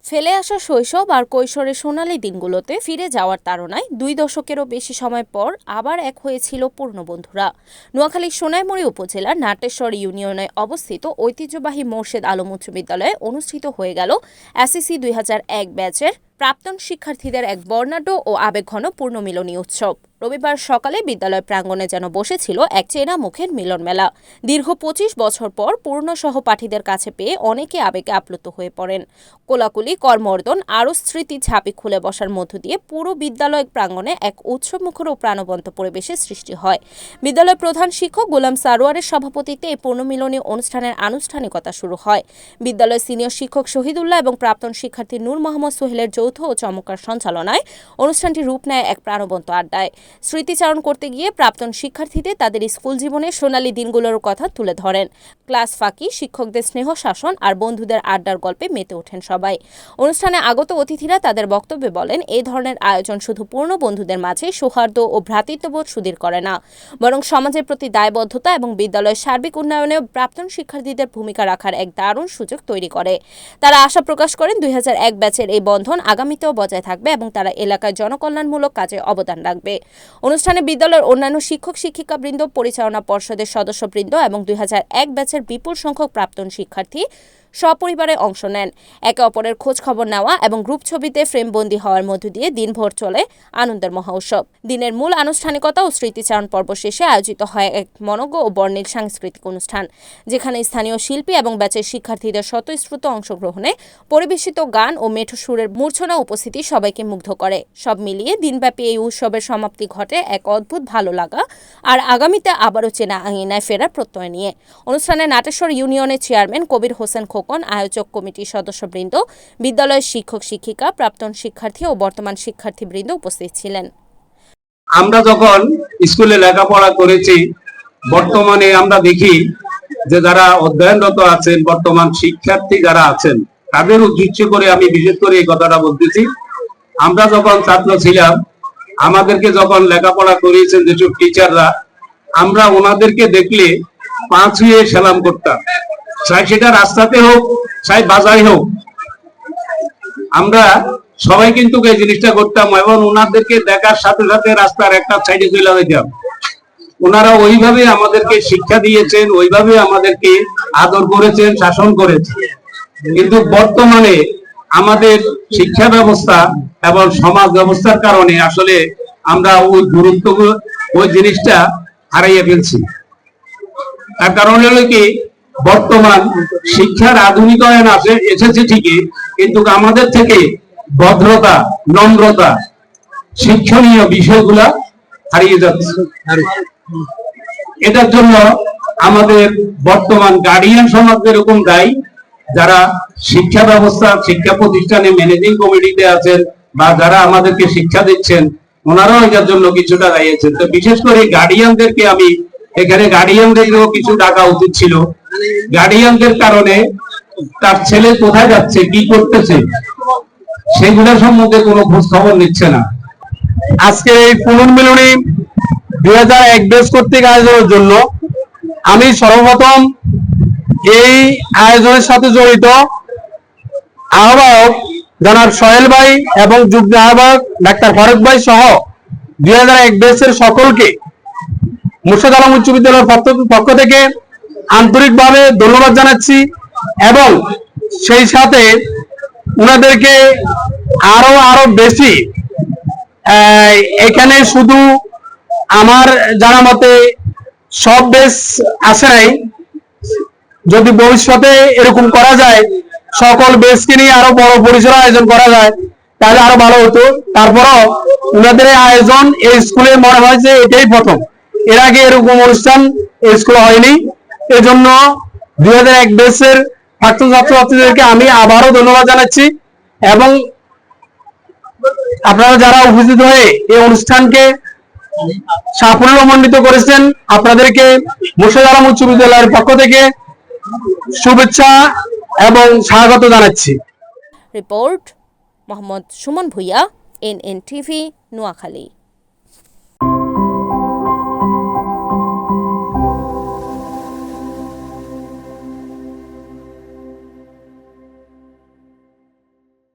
ফেলে আসা শৈশব আর কৈশোরের সোনালি দিনগুলোতে ফিরে যাওয়ার তাড়নায় 2 দশকেরও বেশি সময় পর আবার এক হয়েছিল পুরনো বন্ধুরা। নোয়াখালীর সোনাইমুড়ি উপজেলার নাটেশ্বর ইউনিয়নে অবস্থিত ঐতিহ্যবাহী মোর্শেদ আলম উচ্চ বিদ্যালয়ে অনুষ্ঠিত হয়ে গেল এসএসসি 2001 ব্যাচের প্রাক্তন শিক্ষার্থীদের এক বর্ণাঢ্য ও আবেগঘন পুনর্মিলনী উৎসব। রবিবার সকালে বিদ্যালয় প্রাঙ্গণে যেন বসেছিল এক চেনা মুখের মিলন মেলা। দীর্ঘ 25 বছর পর পুরনো সহপাঠীদের কাছে পেয়ে অনেকে আবেগে আপ্লুত হয়ে পড়েন। কোলাকুলি, করমর্দন আরও স্মৃতি ঝাঁপি খুলে বসার মধ্য দিয়ে পুরো বিদ্যালয় প্রাঙ্গণে এক উৎসবমুখর ও প্রাণবন্ত পরিবেশের সৃষ্টি হয়। বিদ্যালয় প্রধান শিক্ষক গোলাম সারোয়ারের সভাপতিত্বে এই পুনর্মিলনী অনুষ্ঠানের আনুষ্ঠানিকতা শুরু হয়। বিদ্যালয়ের সিনিয়র শিক্ষক শহীদুল্লাহ এবং প্রাক্তন শিক্ষার্থী নূর মোহাম্মদ সোহেলের যৌথ ও চমৎকার সঞ্চালনায় অনুষ্ঠানটি রূপ নেয় এক প্রাণবন্ত আড্ডায়। স্মৃতিচারণ করতে গিয়ে প্রাক্তন শিক্ষার্থীদের তাদের স্কুল জীবনের সোনালী দিনগুলোর কথা তুলে ধরেন। ক্লাস ফাঁকি, শিক্ষকদের স্নেহ শাসন আর বন্ধুদের আড্ডার গল্পে মেতে ওঠেন সবাই। অনুষ্ঠানে আগত অতিথিরা তাদের বক্তব্যে বলেন, এই ধরনের আয়োজন শুধু পূর্ণ বন্ধুদের মাঝে সৌহার্দ্য ও ভ্রাতৃত্ববোধ সুদৃঢ় করে না, বরং সমাজের প্রতি দায়বদ্ধতা এবং বিদ্যালয়ের সার্বিক উন্নয়নে প্রাক্তন শিক্ষার্থীদের ভূমিকা রাখার এক দারুণ সুযোগ তৈরি করে। তারা আশা প্রকাশ করেন 2001 ব্যাচের এই বন্ধন আগামীতেও বজায় থাকবে এবং তারা এলাকায় জনকল্যাণমূলক কাজে অবদান রাখবে। অনুষ্ঠানে বিদ্যালয়ের অন্যান্য শিক্ষক শিক্ষিকাবৃন্দ, পরিচালনা পর্ষদের সদস্যবৃন্দ এবং 2001 ব্যাচের বিপুল সংখ্যক প্রাক্তন শিক্ষার্থী সপরিবারে অংশ নেন। একে অপরের খোঁজ খবর নেওয়া এবং গ্রুপ ছবিতে ফ্রেমবন্দি হওয়ার মধ্য দিয়ে দিনভর চলে আনন্দের মহা উৎসব। দিনের মূল আনুষ্ঠানিকতা ও স্মৃতিচারণ পর্ব শেষে আয়োজিত হয় এক মনোজ্ঞ ও বর্ণিল সাংস্কৃতিক অনুষ্ঠান, যেখানে স্থানীয় শিল্পী এবং ব্যাচের শিক্ষার্থীদের স্বতঃস্ফূর্ত অংশগ্রহণে পরিবেশিত গান ও মেঠো সুরের মূর্ছনা উপস্থিতি সবাইকে মুগ্ধ করে। সব মিলিয়ে দিনব্যাপী এই উৎসবের সমাপ্তি ঘটে এক অদ্ভুত ভালো লাগা আর আগামীতে আবারও চেনা আঙিনায় ফেরার প্রত্যয় নিয়ে। অনুষ্ঠানে নাটেশ্বর ইউনিয়নের চেয়ারম্যান কবির হোসেন খোকন, আয়োজক কমিটির সদস্যবৃন্দ, বিদ্যালয়ের শিক্ষক শিক্ষিকা, প্রাক্তন শিক্ষার্থী ও বর্তমান শিক্ষার্থীবৃন্দ উপস্থিত ছিলেন। আমরা যখন স্কুলে লেখাপড়া করেছি, বর্তমানে আমরা দেখি যে যারা অধ্যয়নরত আছেন, বর্তমান শিক্ষার্থী যারা আছেন, তাদের উদ্দেশ্য করে আমি বিশেষ করে এই কথাটা বলতেছি। আমরা যখন ছাত্র ছিলাম, আমাদেরকে যখন লেখাপড়া করিয়েছেন যেসব টিচাররা, আমরা ওনাদেরকে দেখলে পা ছুঁয়ে সালাম করতাম, চাই সেটা রাস্তাতে হোক, চাই বাজারে হোক। আমরা সবাই কিন্তু এই জিনিসটা করতাম এবং ওনাদেরকে দেখার সাথে সাথে রাস্তার একটা সাইডে চলে যেতাম। ওনারা ওইভাবে আমাদেরকে শিক্ষা দিয়েছেন, ওইভাবে আমাদেরকে আদর করেছেন, শাসন করেছেন। কিন্তু বর্তমানে আমাদের শিক্ষা ব্যবস্থা এবং সমাজ ব্যবস্থার কারণে আসলে আমরা ওই গুরুত্ব, ওই জিনিসটা হারাইয়ে ফেলছি। তার কারণ হলো কি, বর্তমান শিক্ষার আধুনিকায়ন এসেছে ঠিকই, কিন্তু আমাদের থেকে ভদ্রতা, নম্রতা, শিক্ষণীয় বিষয়গুলা হারিয়ে যাচ্ছে। এটার জন্য আমাদের বর্তমান গার্ডিয়ান সমাজ এরকম দায়ী, যারা শিক্ষা ব্যবস্থা, শিক্ষা প্রতিষ্ঠানে ম্যানেজিং কমিটিতে আছেন বা যারা আমাদেরকে শিক্ষা দিচ্ছেন, ওনারাও এটার জন্য কিছুটা দায়ী আছেন। তো বিশেষ করে গার্ডিয়ানদেরকে আমি এখানে, গার্ডিয়ানদেরও কিছু ডাকা উচিত ছিল। গার্ডিয়ানদের কারণে তার ছেলে কোথায় যাচ্ছে, কি করতেছে, সেগুলোর সম্বন্ধে কোনো খোঁজ খবর নিচ্ছে না। আজকে এই পুনর্মিলনী 2001 ব্যাচ কর্তৃক আয়োজনের জন্য আমি সর্বপ্রথম এই আয়োজনের সাথে জড়িত আহ্বায়ক জনাব সোহেল ভাই এবং যুগ্ম আহ্বায়ক ডাক্তার ফারুক ভাই সহ 2001 ব্যাচের সকলকে মোর্শেদ আলম উচ্চ বিদ্যালয়ের পক্ষ থেকে আন্তরিকভাবে ধন্যবাদ জানাচ্ছি এবং সেই সাথে ওনাদেরকে আরো বেশি, এখানে শুধু আমার জানা মতে সব বেশ আসে নাই, যদি ভবিষ্যতে এরকম করা যায়, সকল বেশকে নিয়ে আরো বড় পরিসরে আয়োজন করা যায়, তাহলে আরো ভালো হতো। তারপরও ওনাদের আয়োজন এই স্কুলে মনে হয় যে এটাই প্রথম, এর আগে এরকম অনুষ্ঠান এই স্কুলে হয়নি। এজন্য 2001 ব্যাচের প্রাক্তন ছাত্রছাত্রীদেরকে আমি আবারও ধন্যবাদ জানাচ্ছি এবং আপনারা যারা উপস্থিত হয়ে এই অনুষ্ঠানকে সাফল্যমণ্ডিত করেছেন, আপনাদেরকে মোর্শেদ আলম উচ্চ বিদ্যালয়ের পক্ষ থেকে শুভেচ্ছা এবং স্বাগত জানাচ্ছি। Report Mohammad Sumon Bhuiyan, NN TV, Noakhali.